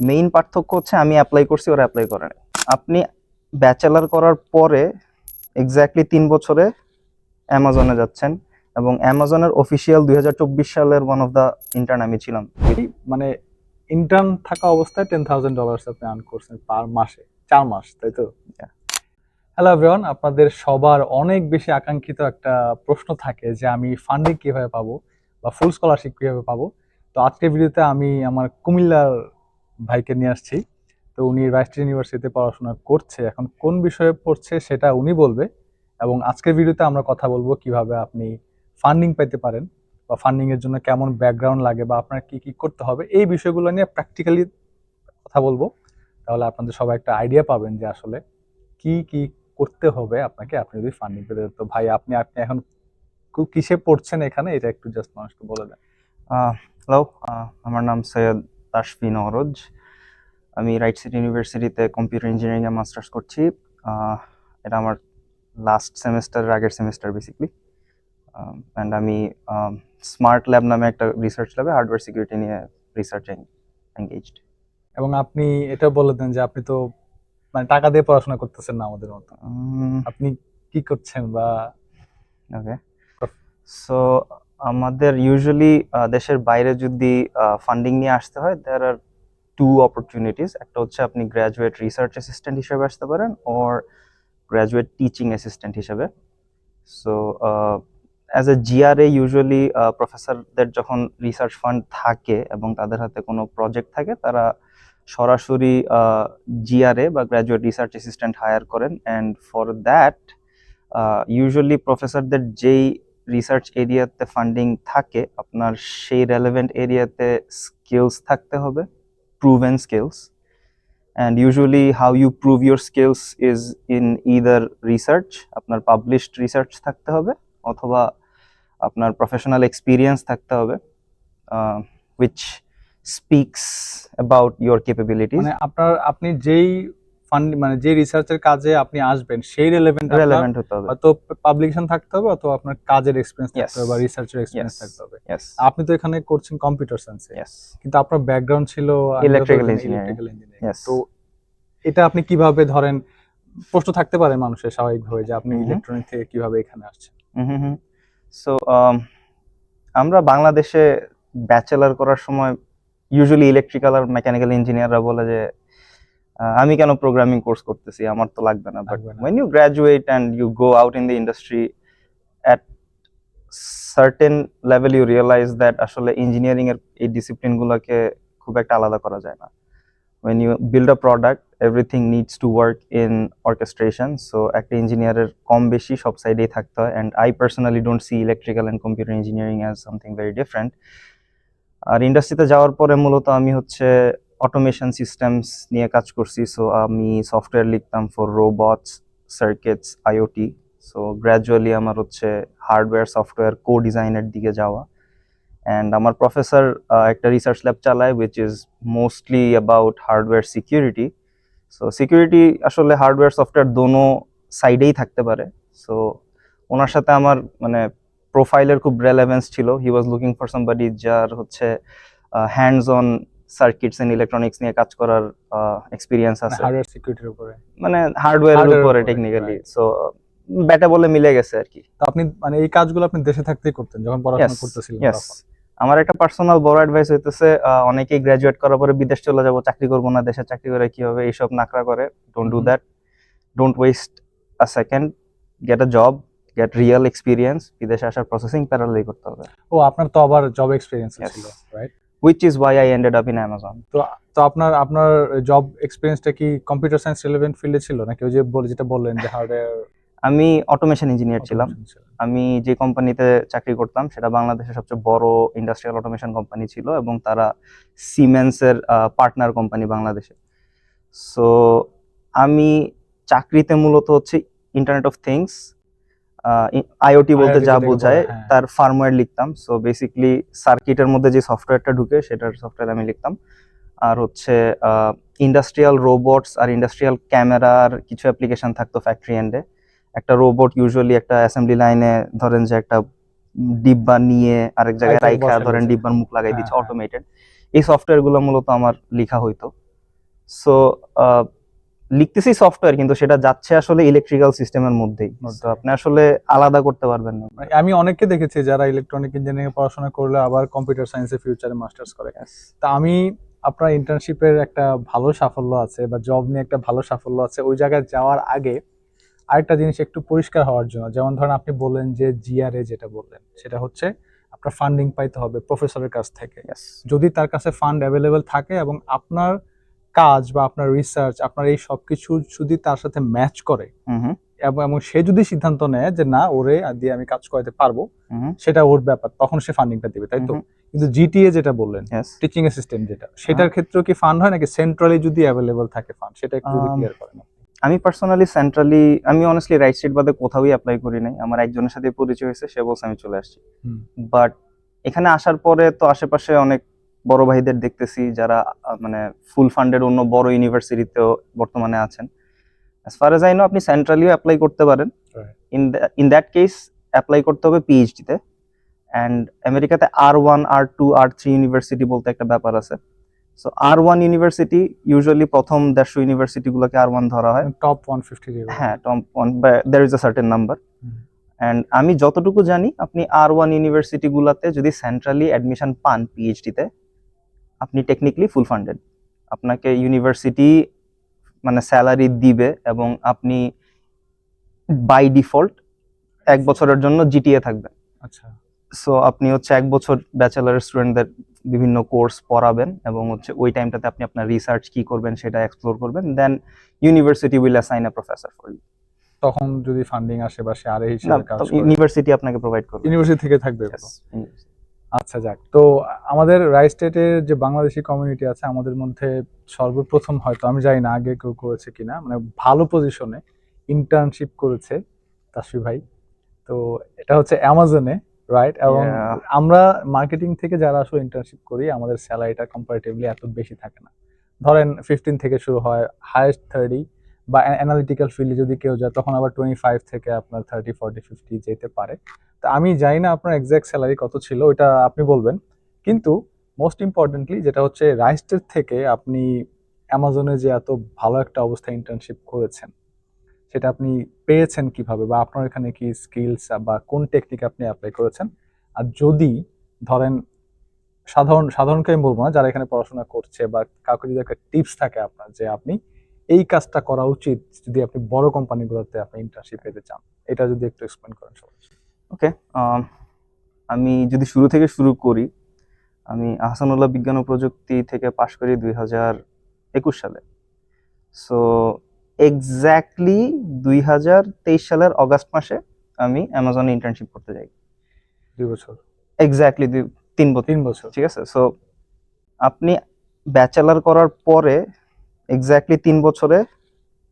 Main পার্থক্য হচ্ছে আমি অ্যাপ্লাই করছি, ওরা অ্যাপ্লাই করে নাই। আপনি ব্যাচেলার করার পরে এক্স্যাক্টলি 3 বছরে অ্যামাজনে যাচ্ছেন, এবং অ্যামাজনের অফিসিয়াল 2024 সালের ওয়ান অফ দ্য ইন্টার্ন আমি ছিলাম। মানে ইন্টার্ন থাকা অবস্থায় $10,000 আপনি আর্ন করছেন পার মাসে 4 মাস, তাই তো? Yeah. হ্যালো এভরিওয়ান, আপনাদের সবার অনেক বেশি আকাঙ্ক্ষিত একটা প্রশ্ন থাকে যে আমি ফান্ডিং কিভাবে পাবো বা ফুল স্কলারশিপ কিভাবে পাবো। তো আজকের ভিডিওতে আমি আমার কুমিল্লার ভাইকে নিয়ে আসছি। তো উনি রাজশাহী ইউনিভার্সিটিতে পড়াশোনা করছে, এখন কোন বিষয়ে পড়ছে সেটা উনি বলবে। এবং আজকের ভিডিওতে আমরা কথা বলবো কিভাবে আপনি ফান্ডিং পেতে পারেন বা ফান্ডিং এর জন্য কেমন ব্যাকগ্রাউন্ড লাগে বা আপনার কি কি করতে হবে, এই বিষয়গুলো নিয়ে প্র্যাকটিক্যালি কথা বলবো। তাহলে আপনাদের সবাই একটা আইডিয়া পাবেন যে আসলে কি কি করতে হবে আপনাকে, আপনি যদি ফান্ডিং পেতে চান। তো ভাই আপনি আপনি এখন কিসে পড়ছেন এখানে, এটা একটু জাস্ট মানুষকে বলে দেন। হ্যালো, আমার নাম সৈয়দ তাশফিন অরজ। আমি রাইট সিটি ইউনিভার্সিটিতে কম্পিউটার ইঞ্জিনিয়ারিং এ মাস্টার্স করছি। এটা আমার লাস্ট সেমেস্টারের আগের সেমেস্টার বেসিকলি। অ্যান্ড আমি স্মার্ট ল্যাব নামে একটা রিসার্চ ল্যাবে হার্ডওয়্যার সিকিউরিটি নিয়ে রিসার্চ এঙ্গেজড। এবং আপনি এটা বলে দেন যে আপনি তো মানে টাকা দিয়ে পড়াশোনা করতেছেন না আমাদের মতো, আপনি কি করছেন বা ওকে, সো আমাদের ইউজুয়ালি দেশের বাইরে যদি ফান্ডিং নিয়ে আসতে হয়, দেয়ার আর টু অপরচুনিটিস। একটা হচ্ছে আপনি গ্র্যাজুয়েট রিসার্চ অ্যাসিস্ট্যান্ট হিসেবে আসতে পারেন, অর গ্র্যাজুয়েট টিচিং অ্যাসিস্ট্যান্ট হিসেবে। So as a GRA usually প্রফেসরদের যখন রিসার্চ ফান্ড থাকে এবং তাদের হাতে কোনো প্রজেক্ট থাকে, তারা সরাসরি জিআরএ বা গ্র্যাজুয়েট রিসার্চ অ্যাসিস্ট্যান্ট হায়ার করেন। অ্যান্ড ফর দ্যাট ইউজুয়ালি প্রফেসরদের যেই রিসার্চ এরিয়াতে ফান্ডিং থাকে, আপনার সেই রেলেভেন্ট এরিয়াতে স্কিলস থাকতে হবে, proven skills. And usually how you prove your skills is in either research, আপনার পাবলিশড রিসার্চ থাকতে হবে, অথবা আপনার প্রফেশনাল এক্সপিরিয়েন্স থাকতে হবে, which speaks about your capabilities. মানে আপনি যেই ফান্ড মানে যে রিসার্চের কাজে আপনি আসবেন সেই রিলেভেন্ট আপনার রেলেভেন্ট হতে হবে। হয়তো পাবলিকেশন থাকতে হবে অথবা আপনার কাজের এক্সপেরিয়েন্স Yes. থাকতে হবে বা রিসার্চের এক্সপেরিয়েন্স Yes. থাকতে হবে। Yes. আপনি তো এখানে করছেন কম্পিউটার সায়েন্সে, Yes. কিন্তু আপনার ব্যাকগ্রাউন্ড ছিল Electrical engineering. Electrical engineering. Yes. তো এটা আপনি কিভাবে ধরেন, প্রশ্ন থাকতে পারে মানুষের স্বাভাবিকভাবে যে আপনি ইলেকট্রনিক থেকে কিভাবে এখানে আসছেন। সো আমরা বাংলাদেশে ব্যাচেলার করার সময় ইউজুয়ালি ইলেকট্রিক্যাল আর মেকানিক্যাল ইঞ্জিনিয়াররা বলে যে আমি কেন প্রোগ্রামিং কোর্স করতেছি, আমার তো লাগবে না। But when you graduate and you go out in the industry, at certain level you realize that আসলে ইঞ্জিনিয়ারিং এর এই ডিসিপ্লিন গুলোকে খুব একটা আলাদা করা যায় না। when you build a product, everything needs to work in orchestration. So একটা ইঞ্জিনিয়ারের কম বেশি সব সাইডেই থাকতে হয়, and I personally don't see electrical and computer engineering as something very different. আর ইন্ডাস্ট্রিতে যাওয়ার পরে মূলত আমি হচ্ছে অটোমেশন সিস্টেমস নিয়ে কাজ করছি। সো আমি সফটওয়্যার লিখতাম for robots, circuits, IoT. So gradually আমার হচ্ছে হার্ডওয়্যার সফটওয়্যার কো ডিজাইনের দিকে যাওয়া। অ্যান্ড আমার প্রফেসর একটা রিসার্চ ল্যাব চালায় which is mostly about hardware security. So security আসলে হার্ডওয়্যার সফটওয়্যার দোনো সাইডেই থাকতে পারে। সো ওনার সাথে আমার মানে প্রোফাইলের খুব রেলেভেন্স ছিল। He was looking for somebody যার হচ্ছে hands on circuits and electronics নিয়ে কাজ করার এক্সপিরিয়েন্স আছে, হার্ডওয়্যার সিকিউরিটির উপরে, মানে হার্ডওয়্যারের উপরে টেকনিক্যালি। সো ব্যাটা বলে মিলে গেছে আর কি। তো আপনি মানে এই কাজগুলো আপনি দেশে থাকতেই করতেন যখন পড়াশোনা করতেছিলেন? আমার একটা পার্সোনাল বড় অ্যাডভাইস হইতেছে, অনেকেই গ্রাজুয়েট করার পরে বিদেশ চলে যাব, চাকরি করবো না, দেশে চাকরি করে কি হবে, এইসব নাকড়া করে। Don't do that, don't waste a second, get a job, get real experience. বিদেশে আসার প্রসেসিং প্যারালালি করতে হবে। ও আপনার তো আবার জব এক্সপেরিয়েন্স ছিল, right? which is why I ended up in Amazon. তো আপনার জব এক্সপেরিয়েন্সটা কি কম্পিউটার সায়েন্স রিলেভেন্ট ফিল্ডে ছিল নাকি ওই যে যেটা বললেন যে হার্ডওয়্যার? আমি অটোমেশন ইঞ্জিনিয়ার ছিলাম। আমি যে কোম্পানিতে চাকরি করতাম সেটা বাংলাদেশের সবচেয়ে বড় ইন্ডাস্ট্রিয়াল অটোমেশন কোম্পানি ছিল, এবং তারা সিমেন্সের পার্টনার কোম্পানি বাংলাদেশে। সো আমি চাকরিতে মূলত হচ্ছে ইন্টারনেট অফ থিংস, আইওটি বলতে যা বোঝায় তার ফার্মওয়্যার লিখতাম। সো বেসিক্যালি সার্কিটের মধ্যে যে সফটওয়্যারটা ঢুকে সেটার সফটওয়্যার আমি লিখতাম। আর হচ্ছে ইন্ডাস্ট্রিয়াল রোবটস আর ইন্ডাস্ট্রিয়াল ক্যামেরার কিছু অ্যাপ্লিকেশন থাকতো ফ্যাক্টরি এন্ডে। একটা রোবট ইউজুয়ালি একটা অ্যাসেম্বলি লাইনে ধরেন যে একটা ডিব্বা নিয়ে আরেক জায়গায় রাইখা ধরেন ডিব্বার মুখ লাগাই দিচ্ছে, অটোমেটেড। এই সফটওয়্যার গুলো মূলত আমার লেখা হইতো। সো লিখতেছি সফটওয়্যার, কিন্তু সেটা যাচ্ছে আসলে ইলেকট্রিক্যাল সিস্টেমের মধ্যেই, তো আপনি আসলে আলাদা করতে পারবেন না। মানে আমি অনেককে দেখেছি যারা ইলেকট্রনিক ইঞ্জিনিয়ারিং পড়াশোনা করলে আবার কম্পিউটার সায়েন্সে ফিউচারে মাস্টার্স করে। Yes. তা আমি আপনার ইন্টার্নশিপের একটা ভালো সাফল্য আছে বা জব নিয়ে একটা ভালো সাফল্য আছে, ওই জায়গায় যাওয়ার আগে আরেকটা জিনিস একটু পরিষ্কার হওয়ার জন্য, যেমন ধরেন আপনি বললেন যে জিআরএ যেটা বললেন সেটা হচ্ছে আপনার ফান্ডিং পাইতে হবে প্রফেসরের কাছ থেকে। Yes. যদি তার কাছে ফান্ড অ্যাভেলেবেল থাকে এবং আপনার কাজ বা আপনার রিসার্চ আপনার এই সবকিছু যদি তার সাথে ম্যাচ করে হুম এবং সে যদি সিদ্ধান্ত নেয় যে না ওরে দিয়ে আমি কাজ করাতে পারবো, হুম সেটা ওর ব্যাপার, তখন সে ফান্ডিংটা দিবে, তাই তো? হুম। কিন্তু জিটিএ যেটা বললেন Yes. টিচিং অ্যাসিস্ট্যান্ট যেটা, সেটার ক্ষেত্রেও কি ফান্ড হয় নাকি সেন্ট্রালি যদি অ্যাভেলেবল থাকে ফান্ড, সেটা একটু যদি ক্লিয়ার করেন। আমি পার্সোনালি সেন্ট্রালি, আমি অনেস্টলি রাইট স্টেট বাদে কোথাওই অ্যাপ্লাই করি নাই। আমার একজনের সাথে পরিচয় হয়েছে, সে বলছে আমি চলে আসছি। হুম। বাট এখানে আসার পরে তো আশেপাশে অনেক বড় ভাইদের দেখতেছি যারা মানে ফুল ফান্ডেড অন্য বড় ইউনিভার্সিটিতেও বর্তমানে আছেন। As far age I know, আপনি সেন্ট্রালিও অ্যাপ্লাই করতে পারেন। Right. In that case apply করতে হবে পিএইচডিতে। অ্যান্ড আমেরিকাতে R1 R2 R3 ইউনিভার্সিটি বলতে একটা ব্যাপার আছে। সো R1 ইউনিভার্সিটি ইউজুয়ালি প্রথম 150 ইউনিভার্সিটিগুলোকে R1 ধরা হয়। টপ 150 যেগুলো। হ্যাঁ, top 1, there is a certain number. Hmm. And আমি যতটুকু জানি, আপনি R1 ইউনিভার্সিটিগুলোতে যদি সেন্ট্রালি অ্যাডমিশন পান পিএইচডিতে, আপনি টেকনিক্যালি ফুল ফান্ডেড। আপনাকে ইউনিভার্সিটি মানে স্যালারি দিবে এবং আপনি বাই ডিফল্ট 1 বছরের জন্য জিটিএ থাকবেন। আচ্ছা। সো আপনি হচ্ছে 1 বছর ব্যাচেলার স্টুডেন্টদের বিভিন্ন কোর্স পড়াবেন এবং হচ্ছে ওই টাইমটাতে আপনি আপনার রিসার্চ কি করবেন সেটা এক্সপ্লোর করবেন। Then university will assign a professor for you. তখন যদি ফান্ডিং আসে বা সে আরে না, হিসেবে কাজ করে, ইউনিভার্সিটি আপনাকে প্রোভাইড করবে। ইউনিভার্সিটি থেকে থাকবে এগুলো। Yes. আচ্ছা, যাক। তো আমাদের রায় স্টেটের যে বাংলাদেশি কমিউনিটি আছে আমাদের মধ্যে সর্বপ্রথম, হয়তো আমি জানি না আগে কেউ করেছে কিনা, মানে ভালো পজিশনে ইন্টার্নশিপ করেছে তাসফি ভাই। তো এটা হচ্ছে অ্যামাজনে, রাইট? এবং Yeah. আমরা মার্কেটিং থেকে যারা আসলে ইন্টার্নশিপ করি আমাদের স্যালারিটা কম্পারেটিভলি এত বেশি থাকে না। ধরেন 15 থেকে শুরু হয়, হাইয়েস্ট 30, বা অ্যানালিটিক্যাল ফিল্ডে যদি কেউ যায় তখন আবার 25 থেকে আপনার 30 40 50 যেতে পারে। তো আমি জানি না আপনার এক্সাক্ট স্যালারি কত ছিল, ওটা আপনি বলবেন। কিন্তু মোস্ট ইম্পর্টেন্টলি যেটা হচ্ছে রাইস্টের থেকে আপনি অ্যামাজনে যে এত ভালো একটা অবস্থায় ইন্টার্নশিপ করেছেন, সেটা আপনি পেয়েছেন কিভাবে, বা আপনার এখানে কি স্কিলস বা কোন টেকনিক আপনি অ্যাপ্লাই করেছেন? আর যদি ধরেন সাধারণকে আমি বলবো না, যারা এখানে পড়াশোনা করছে বা কাউকে যদি একটা টিপস থাকে আপনার যে আপনি এই কাজটা করা উচিত যদি আপনি বড় কোম্পানিগুলোতে আপনি ইন্টার্নশিপ পেতে চান, এটা যদি একটু এক্সপ্লেন করেন সবাই। ওকে, আমি যদি শুরু থেকে শুরু করি, আমি আহসানুল্লাহ বিজ্ঞান ও প্রযুক্তি থেকে পাশ করি 2021 সালে। সো এক্স্যাক্টলি 2023 সালের অগাস্ট মাসে আমি অ্যামাজনে ইন্টার্নশিপ করতে যাই। 2 বছর, এক্স্যাক্টলি 3 বছর। ঠিক আছে। সো আপনি ব্যাচেলার করার পরে এক্স্যাক্টলি 3 বছরে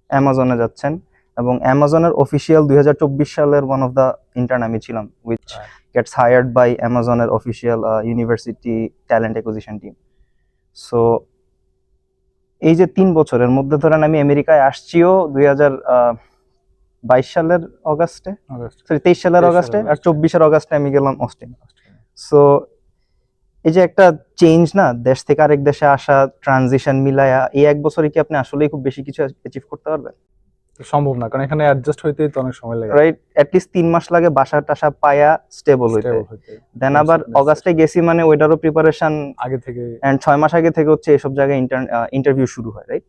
অ্যামাজনে যাচ্ছেন, এবং অ্যামাজনের অফিসিয়াল 2024 সালের ওয়ান অফ দ্য ইন্টার্ন আমি ছিলাম, উইচ গেটস হায়ার্ড বাই অ্যামাজনের official university talent acquisition team. So এই যে 3 বছরের মধ্যে ধরেন আমি আমেরিকায় আসছিও 2022 সালের অগাস্টে, সরি 23 সালের অগাস্টে, আর 24 অগাস্টে আমি গেলাম অস্টিন। সো এই যে একটা চেঞ্জ না, দেশ থেকে আরেক দেশে আসা, ট্রানজিশন মিলায়া, এই 1 বছরে কি আপনি আসলেই খুব বেশি কিছু অ্যাচিভ করতে পারবেন? সম্ভব না, কারণ এখানে অ্যাডজাস্ট হইতেই তো অনেক সময় লাগে, রাইট? অ্যাটলিস্ট 3 মাস লাগে বাসা টাসা পায়া স্টেবল হইতে। দেন আবার অগাস্টে গেছি মানে ওইটারও প্রিপারেশন আগে থেকে, এন্ড 6 মাস আগে থেকে হচ্ছে এসব জায়গায় ইন্টারভিউ শুরু হয়, রাইট?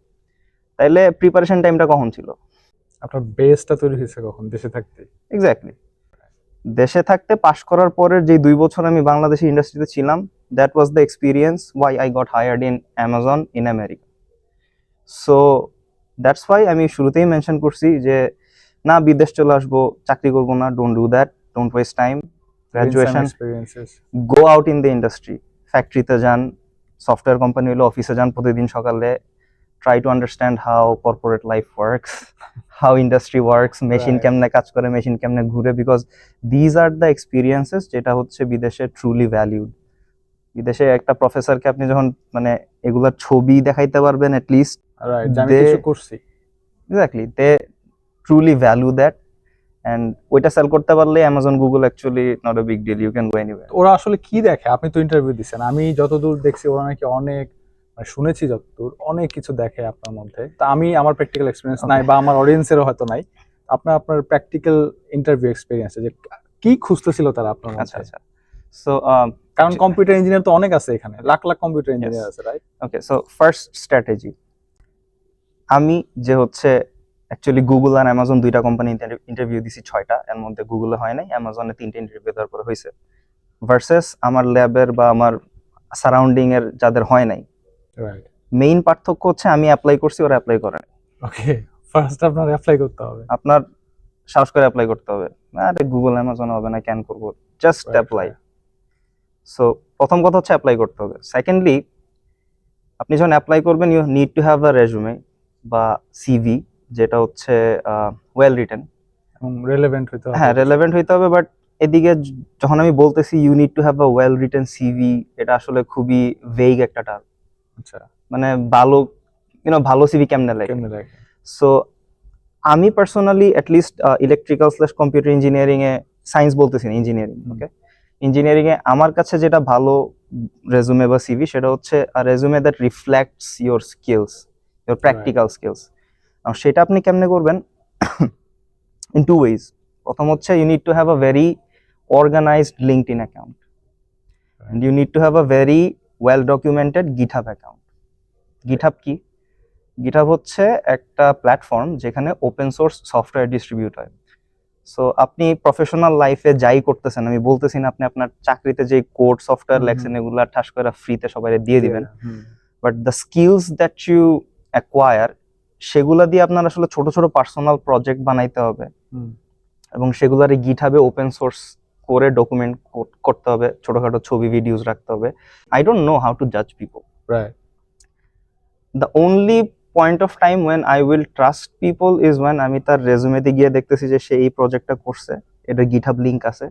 তাইলে প্রিপারেশন টাইমটা কখন ছিল? আপনার বেসটা তৈরি হয়েছে কখন? দেশে থাকতে। এক্স্যাক্টলি, দেশে থাকতে পাশ করার পরের যে 2 বছর আমি বাংলাদেশি ইন্ডাস্ট্রিতে ছিলাম, that was the experience why I got hired in Amazon in America. So that's why আমি শুরুতেই মেনশন করছি যে না, বিদেশ চলে আসবো, চাকরি করবো না, don't do that, don't waste time. Graduation, go out in the industry, ফ্যাক্টরিতে যান, সফটওয়্যার কোম্পানি হলে অফিসে যান প্রতিদিন সকালে, try to understand how corporate life works, how industry works, machine কেমনে কাজ করে, মেশিন কেমনে ঘুরে, because these are the experiences যেটা হচ্ছে বিদেশে ট্রুলি ভ্যালিউড। বিদেশে একটা প্রফেসরকে আপনি যখন মানে এগুলার ছবি দেখাইতে পারবেন, অ্যাটলিস্ট আমি কিছু করছি, exactly, they truly value that. And ওইটা সেল করতে পারলে Amazon, Google actually not a big deal, you can go anywhere. ওরা আসলে কি দেখে? আপনি তো ইন্টারভিউ দিচ্ছেন, আমি যতদূর দেখছি ওরা নাকি অনেক মানে শুনেছি যতদূর অনেক কিছু দেখে আপনার মধ্যে। তা আমি আমার প্র্যাকটিক্যাল এক্সপিরিয়েন্স Okay. নাই বা আমার অডিয়েন্সেরও হয়তো নাই। আপনার প্র্যাকটিক্যাল ইন্টারভিউ এক্সপিরিয়েন্স যে কি খুঁজতেছিল তারা আপনার আচ্ছা মধ্যে? আচ্ছা সো কারণ কম্পিউটার ইঞ্জিনিয়ার তো অনেক আছে এখানে, লাখ লাখ কম্পিউটার ইঞ্জিনিয়ার আছে, right? Okay so first strategy, আমি যে হচ্ছে অ্যাকচুয়ালি গুগল আর অ্যামাজন দুইটা কোম্পানি ইন্টারভিউ দিছি 6টা, এর মধ্যে গুগলে হয় নাই, অ্যামাজনে 3টে ইন্টারভিউ দেওয়ার পরে হয়েছে, ভার্সেস আমার ল্যাবের বা আমার সারাউন্ডিং এর যাদের হয় নাই। রাইট। মেইন পার্থক্য হচ্ছে আমি অ্যাপ্লাই করছি, ওরা অ্যাপ্লাই করে নাই। ওকে, ফার্স্ট আপনার অ্যাপ্লাই করতে হবে। আপনার সাহস করে অ্যাপ্লাই করতে হবে, আরে গুগল অ্যামাজন হবে না, কেন করবো, just Right, apply. right. So প্রথম কথা হচ্ছে অ্যাপ্লাই করতে হবে। সেকেন্ডলি, আপনি যখন অ্যাপ্লাই করবেন you need to have a resume বা সিভি, যেটা হচ্ছে ওয়েল রিটেন। এবং রেলেভেন্ট হইতে হবে। হ্যাঁ, রেলেভেন্ট হইতে হবে, বাট এদিকে যখন আমি বলতেছি you need to have a well written CV, এটা আসলে খুবই ভেগ একটা টার্ম। আচ্ছা, মানে ভালো ভালো সিভি কেমনে লাগে। কেমনে লাগে? সো আমি personally at least electrical slash computer engineering এ, সায়েন্স বলতেছি না, ইঞ্জিনিয়ারিং, ওকে, ইঞ্জিনিয়ারিং এ আমার কাছে যেটা ভালো রেজুমে বা সিভি, সেটা হচ্ছে resume that reflects your skills, your practical skills. সেটা আপনি কেমনে করবেন? In two ways. প্রথম হচ্ছে you need to have a very organised LinkedIn account, and you need to have a very well documented GitHub account. GitHub কি? GitHub হচ্ছে একটা platform যেখানে ওপেন সোর্স সফটওয়্যার ডিস্ট্রিবিউট হয়। সো আপনি professional লাইফে যাই করতেছেন, আমি বলতেছি না আপনি আপনার চাকরিতে যে কোড সফটওয়্যার লেখছেন এগুলা ঠাস করে ফ্রিতে সবাই দিয়ে দিবেন, but the skills that you acquire, সেগুলা দিয়ে আপনার আসলে ছোট ছোট পার্সোনাল প্রজেক্ট বানাইতে হবে, এবং সেগুলার গিটহাবে ওপেন সোর্স করে ডকুমেন্ট করতে হবে, ছোটখাটো ছবি ভিডিওস রাখতে হবে। I don't know how to জাজ people, right. The only point of time when I will trust people is when আমি তার রেজুমেতে গিয়ে দেখতেছি যে সে এই প্রজেক্টটা করছে, এটার গিটহাব লিঙ্ক আছে,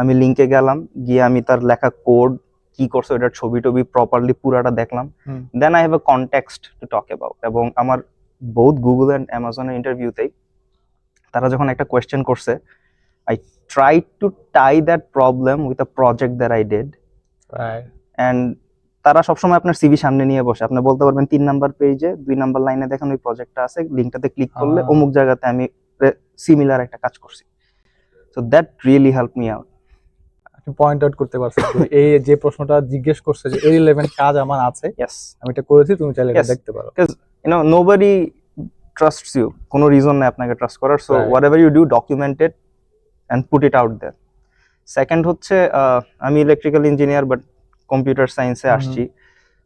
আমি লিঙ্কে গেলাম, গিয়ে আমি তার লেখা কোড কি করছে ওটার ছবি টবি প্রপারলি পুরাটা দেখলাম, then I have a context to talk about. এবং আমার বোথ গুগল অ্যান্ড অ্যামাজনের ইন্টারভিউতেই তারা যখন একটা কোয়েশ্চেন করছে, I tried to tie that problem with a project that I did. Right. And তারা সবসময় আপনার সিভি সামনে নিয়ে বসে, আপনি বলতে পারবেন 3 নাম্বার পেজে 2 নাম্বার লাইনে দেখেন ওই প্রজেক্টটা আছে, লিঙ্কটাতে ক্লিক করলে অমুক জায়গাতে আমি সিমিলার একটা কাজ করছি। So that really help me out. আপনি পয়েন্ট আউট করতে পারছেন এই যে প্রশ্নটা জিজ্ঞেস করছে যে এই রিলেভেন্ট কাজ আমার আছে, ইয়েস, আমি এটা করেছি, তুমি চাইলে এটা দেখতে পারো। নোবডি ট্রাস্টস ইউ, কোনো রিজন নাই আপনাকে ট্রাস্ট করার। So whatever you do, document it and put it out there. Second হচ্ছে আমি ইলেকট্রিক্যাল ইঞ্জিনিয়ার বাট কম্পিউটার সায়েন্সে আসছি,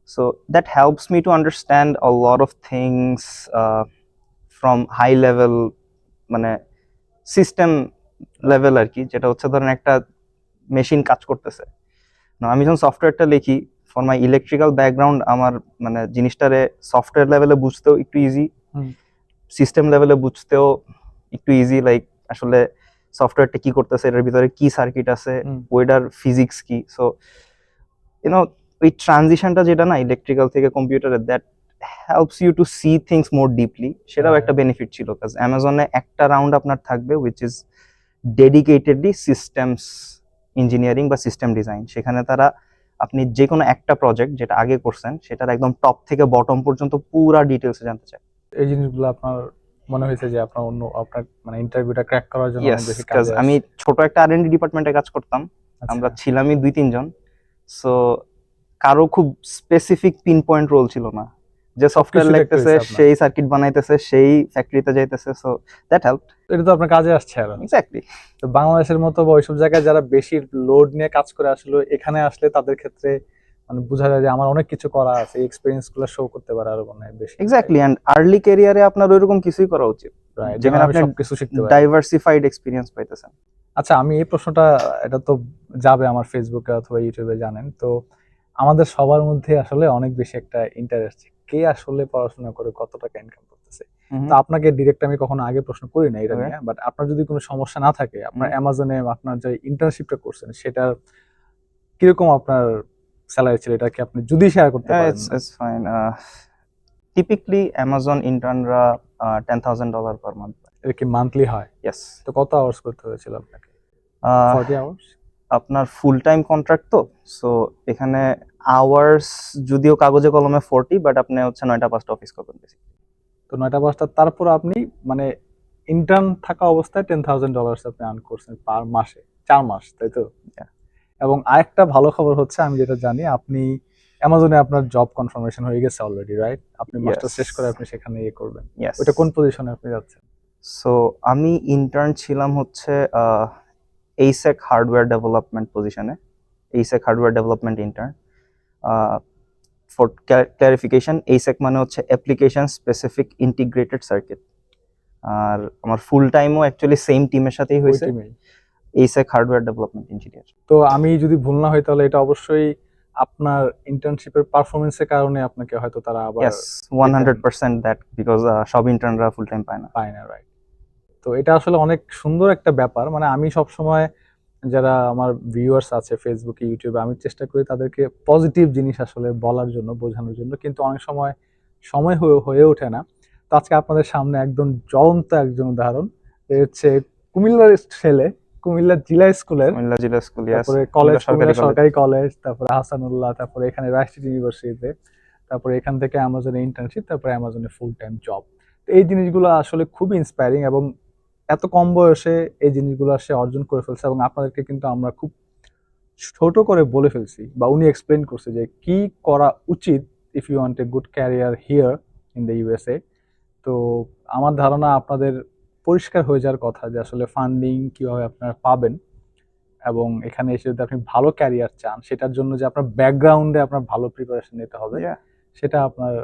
so that helps me to understand a lot of things from high level, মানে system level আর কি, যেটা হচ্ছে ধরেন একটা মেশিন কাজ করতেছে, আমি যখন সফটওয়্যারটা লিখি, ফর মাই ইলেকট্রিক্যাল ব্যাকগ্রাউন্ড, আমার মানে জিনিসটারে সফটওয়্যার লেভেলে বুঝতেও একটু ইজি, সিস্টেম লেভেলে বুঝতেও একটু ইজি, লাইক আসলে সফটওয়্যারটা কি করতেছে, এটার ভিতরে কি সার্কিট আছে, ওইটার ফিজিক্স কি। সো ওই ট্রানজিশনটা যেটা না ইলেকট্রিক্যাল থেকে কম্পিউটারে, that helps you to see things more deeply, সেটাও একটা বেনিফিট ছিল। কাজ অ্যামাজনে একটা রাউন্ড আপনার থাকবে which is dedicatedly systems engineering বা সিস্টেম ডিজাইন, সেখানে তারা আপনি যে কোনো একটা প্রজেক্ট যেটা আগে করছেন সেটার একদম টপ থেকে বটম পর্যন্ত পুরা ডিটেলসে জানতে চায়। এই জিনিসগুলো আপনার মনে হয়েছে যে আপনার মানে ইন্টারভিউটা ক্র্যাক করার জন্য অনেক বেশি কাজে আসে? আমি ছোট একটা R&D ডিপার্টমেন্টে কাজ করতাম, আমরা ছিলামই 2-3 জন। সো কারো খুব স্পেসিফিক পিন পয়েন্ট রোল ছিল না, যে সফটওয়্যার লিখতেছে সেই সার্কিট বানাইতেছে সেই ফ্যাক্টরিতে যাইতেছে, সো দ্যাট হেল্প। এটা তো আপনার কাজে আসছে আর এক্স্যাক্টলি। তো বাংলাদেশের মতো বা ওইসব জায়গায় যারা বেশি লোড নিয়ে কাজ করে আসলে এখানে আসলে তাদের ক্ষেত্রে মানে বোঝা যায় যে আমার অনেক কিছু করা আছে, এই এক্সপেরিয়েন্স গুলো শো করতে পারে আরো মানে বেশি। এক্স্যাক্টলি, এন্ড আর্লি ক্যারিয়ারে আপনার ওইরকম কিছুই করা উচিত, যেখানে আপনি সবকিছু শিখতে পারেন, ডাইভার্সিফাইড এক্সপেরিয়েন্স পাইতেছেন। আচ্ছা, আমি এই প্রশ্নটা, এটা তো যাবে আমার ফেসবুকে অথবা ইউটিউবে, জানেন তো আমাদের সবার মধ্যে আসলে অনেক বেশি একটা ইন্টারেস্ট, কে আসলে পড়াশোনা করে কত টাকা ইনকাম করতেছে। তো আপনাকে ডিরেক্ট আমি কখনো আগে প্রশ্ন করি না এটা নিয়ে, বাট আপনার যদি কোনো সমস্যা না থাকে, আপনার অ্যামাজনে আপনার যে ইন্টার্নশিপটা করছেন সেটার কিরকম আপনার স্যালারি ছিল, এটা কি আপনি যদি শেয়ার করতে পারেন? It's fine. টিপিক্যালি অ্যামাজন ইন্টার্নরা $10,000 পার মান্থ। এটা কি মান্থলি হয়? ইয়েস। তো কত আওয়ার্স করতে হয়েছিল আপনাকে? 40 আওয়ার্স? আপনার ফুল টাইম কন্ট্রাক্ট, তো সো এখানে আওয়ার্স যদিও কাগজে কলমে 40, বাট আপনি হচ্ছে 9টা 5টা অফিস করবেন basically। তো 9টা 5টা, তারপর আপনি মানে ইন্টার্ন থাকা অবস্থায় $10,000 আপনি আর্ন করছেন পার মাসে, 4 মাস, তাই তো? Yeah. এবং আরেকটা ভালো খবর হচ্ছে, আমি যেটা জানি, আপনি অ্যামাজনে আপনার জব কনফার্মেশন হয়ে গেছে অলরেডি, রাইট? আপনি মাস্টার Yes. শেষ করে আপনি সেখানে ইয়ে করবেন। Yes. ওইটা কোন পজিশনে আপনি যাচ্ছেন? সো আমি ইন্টার্ন ছিলাম হচ্ছে এইসেক হার্ডওয়্যার ডেভেলপমেন্ট পজিশনে, ASIC hardware development intern. For clarification, ASIC মানে হচ্ছে অ্যাপ্লিকেশন স্পেসিফিক ইন্টিগ্রেটেড সার্কিট। আর আমার ফুল টাইমও অ্যাকচুয়ালি সেম টিমের সাথেই ওই হয়েছে, টিমেই। ASIC hardware development engineer. তো আমি যদি ভুল না হই, তাহলে এটা অবশ্যই আপনার ইন্টার্নশিপের পারফরমেন্সের কারণে আপনাকে হয়তো তারা আবার ইয়েস, 100% দ্যাট, বিকজ সব ইন্টার্নরা ফুল টাইম পায় না। পায় না, রাইট? তো এটা আসলে অনেক সুন্দর একটা ব্যাপার। মানে আমি সবসময় যারা আমার ভিউয়ার্স আছে ফেসবুকে, ইউটিউবে, আমি চেষ্টা করি তাদেরকে পজিটিভ জিনিস আসলে বলার জন্য, বোঝানোর জন্য, কিন্তু অনেক সময় সময় হয়ে ওঠে না। তো আজকে আপনাদের সামনে একদম জ্বলন্ত একজন উদাহরণ, এ হচ্ছে কুমিল্লার ছেলে, কুমিল্লা জিলা স্কুলের, কুমিল্লা জিলা স্কুল, ইয়েস, তারপরে কলেজ, কুমিল্লা কলেজ। সরকারি কলেজ, তারপরে হাসানুল্লাহ, তারপরে এখানে রাজশাহী ইউনিভার্সিটিতে, তারপরে এখান থেকে অ্যামাজনে ইন্টার্নশিপ, তারপরে অ্যামাজনে ফুল টাইম জব। তো এই জিনিসগুলো আসলে খুবই ইন্সপায়ারিং, এবং এত কম বয়সে এই জিনিসগুলো সে অর্জন করে ফেলছে, এবং আপনাদেরকে কিন্তু আমরা খুব ছোট করে বলে ফেলছি, বা উনি এক্সপ্লেন করছে যে কি করা উচিত if you want a good career here in the USA. তো আমার ধারণা আপনাদের পরিষ্কার হয়ে যাওয়ার কথা যে আসলে ফান্ডিং কিভাবে আপনারা পাবেন, এবং এখানে এসে যদি আপনি ভালো ক্যারিয়ার চান, সেটার জন্য যে আপনার ব্যাকগ্রাউন্ডে আপনার ভালো প্রিপারেশন নিতে হবে, Yeah. সেটা আপনার,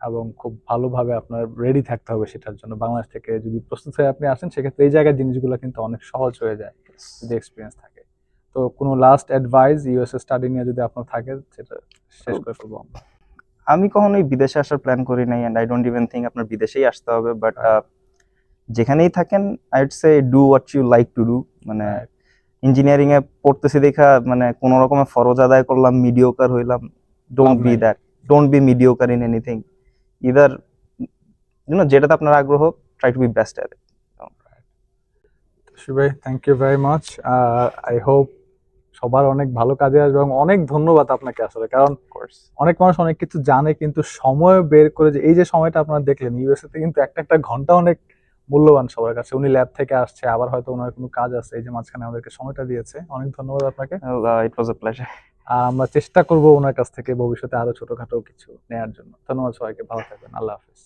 এবং খুব ভালোভাবে আপনার রেডি থাকতে হবে সেটার জন্য। বাংলাদেশ থেকে যদি প্রস্তুত হয়ে আপনি আসেন, সেক্ষেত্রে এই জায়গার জিনিসগুলো কিন্তু অনেক সহজ হয়ে যায় যদি এক্সপিরিয়েন্স থাকে। তো কোনো লাস্ট অ্যাডভাইস ইউএসএ স্টাডি নিয়ে যদি আপনার থাকে, সেটা শেষ করে ফেলবো আমরা। আমি কখনোই বিদেশে আসার প্ল্যান করি নাই, and I don't even think আপনার বিদেশেই আসতে হবে, বাট যেখানেই থাকেন I would say do what you like to do. মানে Right. ইঞ্জিনিয়ারিং এ পড়তেছি দেখা মানে কোন রকমের ফরজ আদায় করলাম, মিডিওকার হইলাম, ডোন্ট লাভ বি নাই। That, don't be mediocre in anything. Either যেটাতে আপনার আগ্রহ, try to be best at it. ভাই, thank you very much. I hope সবার অনেক ভালো কাজে আসবে, এবং অনেক ধন্যবাদ আপনাকে আসলে, কারণ কোর্স অনেক মানুষ অনেক কিছু জানে, কিন্তু সময় বের করে, যে এই যে সময়টা আপনারা দেখলেন, ইউএসএ তে কিন্তু একটা একটা ঘন্টা অনেক মূল্যবান সবার কাছে। উনি ল্যাব থেকে আসছে, আবার হয়তো ওনার কোনো কাজ আছে, এই যে মাঝখানে আমাদেরকে সময়টা দিয়েছে, অনেক ধন্যবাদ আপনাকে। ইট ওয়াজ আ প্লেজার। আর আমরা চেষ্টা করব ওনার কাছ থেকে ভবিষ্যতে আরো ছোটখাটো কিছু নেয়ার জন্য। ধন্যবাদ সবাইকে, ভালো থাকবেন, আল্লাহ হাফেজ।